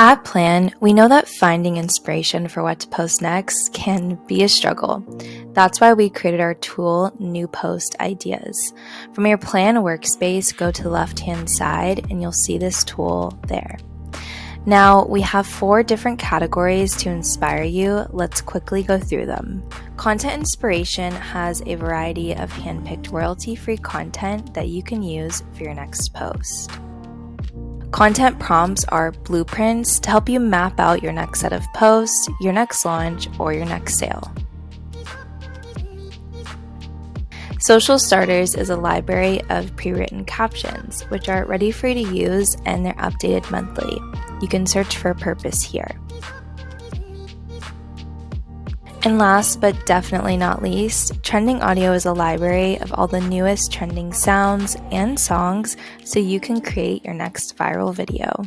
At Plann, we know that finding inspiration for what to post next can be a struggle. That's why we created our tool, New Post Ideas. From your Plann workspace, go to the left-hand side and you'll see this tool there. Now, we have 4 different categories to inspire you. Let's quickly go through them. Content inspiration has a variety of handpicked royalty-free content that you can use for your next post. Content prompts are blueprints to help you map out your next set of posts, your next launch, or your next sale. Social Starters is a library of pre-written captions, which are ready for you to use and they're updated monthly. You can search for a purpose here. And last but definitely not least, Trending Audio is a library of all the newest trending sounds and songs so you can create your next viral video.